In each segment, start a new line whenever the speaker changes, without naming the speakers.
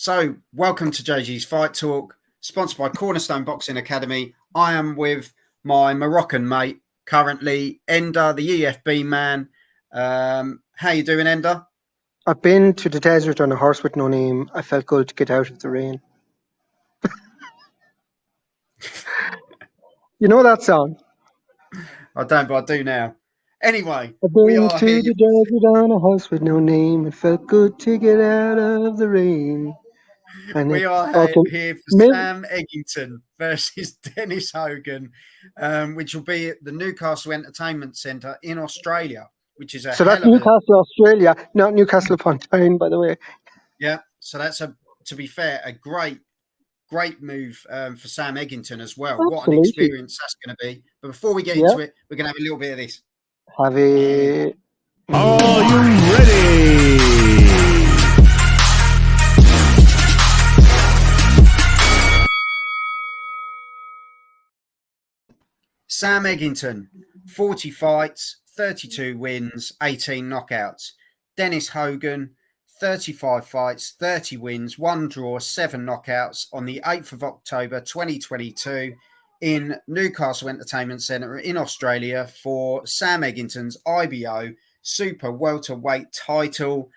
So, welcome to JG's Fight Talk, sponsored by Cornerstone Boxing Academy. I am with my Moroccan mate, currently Ender, the EFB man. How you doing, Ender?
I've been to the desert on a horse with no name. I felt good to get out of the rain. You know that song?
I don't, but I do now. Anyway,
I've
we
been
are
to
here.
the desert on a horse with no name. It felt good to get out of the rain. And
We
it
are
okay.
here for
Mid-
Sam Eggington versus Dennis Hogan, which will be at the Newcastle Entertainment Centre in Australia, which is a
so that's
hell of a
Newcastle, Australia, not Newcastle upon Tyne, by the way.
yeah. So that's to be fair, a great move for Sam Eggington as well. What an
Absolutely.
experience that's going to be. But before we get
Yeah.
into it, we're going to have a little bit of this.
Have a.
Are you ready?
Sam Eggington, 40 fights, 32 wins, 18 knockouts. Dennis Hogan, 35 fights, 30 wins, 1 draw, 7 knockouts on the 8th of October 2022 in Newcastle Entertainment Centre in Australia for Sam Eggington's IBO Super Welterweight title.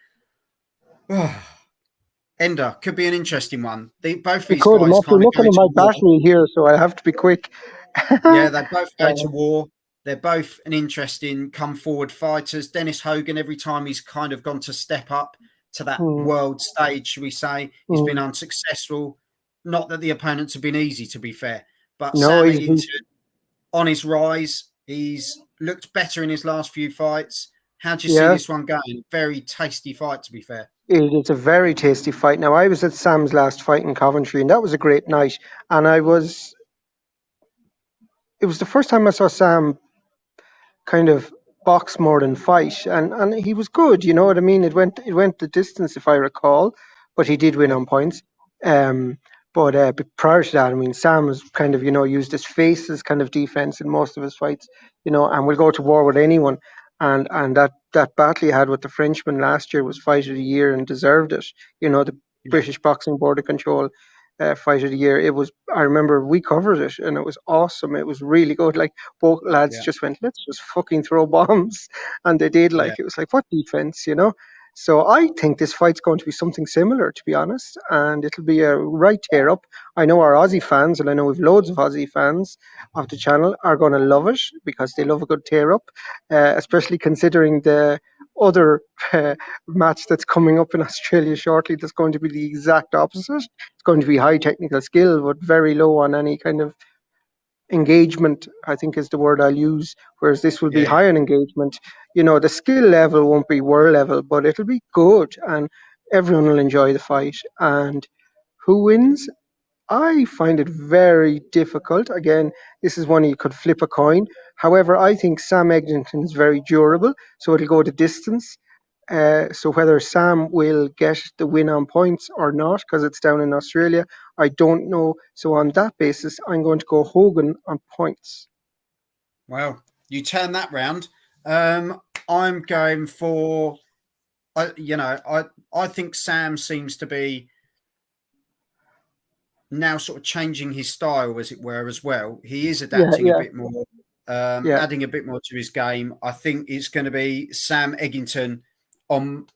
Ender, could be an interesting one. Both these
Because I'm
guys
actually
kind of go
looking at
to
my
war.
battery here, so I have to be quick.
Yeah, they both go to war. They're both an interesting come forward fighters. Dennis Hogan, every time he's kind of gone to step up to that world stage, should we say, he's been unsuccessful. Not that the opponents have been easy, to be fair, but
No,
Sam
he's
Eggington on his rise. He's looked better in his last few fights. How do you see this one going? Very tasty fight, to be fair.
It's a very tasty fight. Now, I was at Sam's last fight in Coventry, and that was a great night. And it was the first time I saw Sam kind of box more than fight, and he was good. You know what I mean? It went the distance, if I recall, but he did win on points. But prior to that, I mean, Sam was kind of used his face as kind of defense in most of his fights. And will go to war with anyone. And that battle he had with the Frenchman last year was fight of the year and deserved it. The British Boxing Board of Control fight of the year. I remember we covered it and it was awesome. It was really good. Like both lads just went, let's just fucking throw bombs, and they did. It was like, what defense. So I think this fight's going to be something similar, to be honest, and it'll be a right tear up. I know our Aussie fans, and I know we've loads of Aussie fans of the channel, are going to love it because they love a good tear up, especially considering the other match that's coming up in Australia shortly. That's going to be the exact opposite. It's going to be high technical skill, but very low on any kind of engagement, I think is the word I'll use, whereas this will be high on engagement. The skill level won't be world level, but it'll be good and everyone will enjoy the fight. And who wins? I find it very difficult. Again, this is one you could flip a coin. However, I think Sam Eggington is very durable, so it'll go the distance. So whether Sam will get the win on points or not, because it's down in Australia, I don't know. So on that basis, I'm going to go Hogan on points.
Well, you turn that round. I'm going for, I think Sam seems to be now sort of changing his style, as it were, as well. He is adapting a bit more, adding a bit more to his game. I think it's going to be Sam Eggington on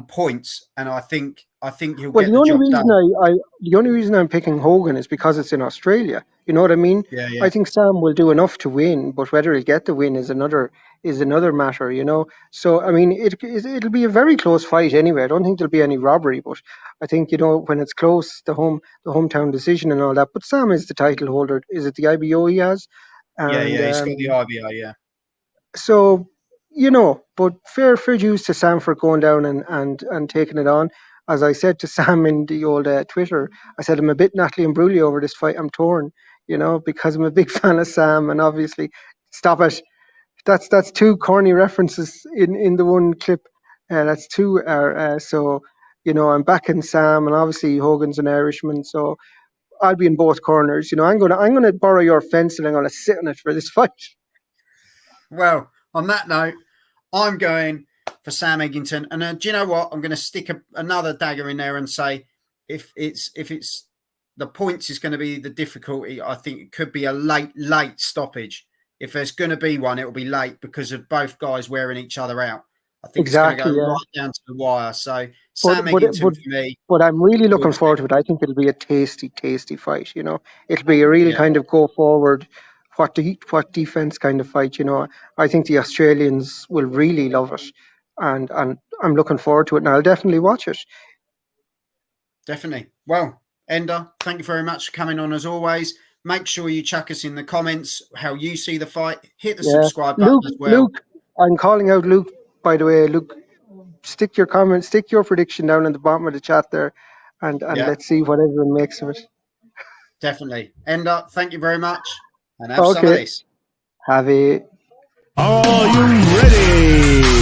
points, and I think he'll get the job done.
The only reason I'm picking Hogan is because it's in Australia. You know what I mean?
Yeah.
I think Sam will do enough to win, but whether he'll get the win is another matter. So I mean, it'll be a very close fight anyway. I don't think there'll be any robbery, but I think when it's close, the hometown decision and all that. But Sam is the title holder. Is it the IBO he has?
And, he's got the IBO. Yeah.
So but fair dues to Sam for going down and taking it on. As I said to Sam in the old Twitter, I said I'm a bit Natalie Imbruglia over this fight. I'm torn, because I'm a big fan of Sam, and obviously, stop it. That's two corny references in the one clip. That's two. So I'm backing Sam, and obviously Hogan's an Irishman, so I'll be in both corners. I'm gonna borrow your fence, and I'm gonna sit on it for this fight.
Well, on that note, I'm going for Sam Eggington. And do you know what? I'm going to stick another dagger in there and say if it's the points is going to be the difficulty, I think it could be a late stoppage. If there's going to be one, it will be late because of both guys wearing each other out. I think
Exactly,
it's going to go
yeah.
right down to the wire. So Sam
But
Eggington for me.
but I'm really looking forward to it. I think it'll be a tasty fight. You know, it'll be a real
Yeah.
kind of go forward, what defense kind of fight. You know, I think the Australians will really love it, and I'm looking forward to it, and I'll definitely watch it.
Definitely. Well, Ender, thank you very much for coming on as always. Make sure you chuck us in the comments how you see the fight. Hit the subscribe button as well.
Luke, I'm calling out Luke, by the way. Luke, stick your comment, stick your prediction down in the bottom of the chat there, and let's see what everyone makes of it.
Definitely. Ender, thank you very much. And have some of this.
Have a...
Are you ready?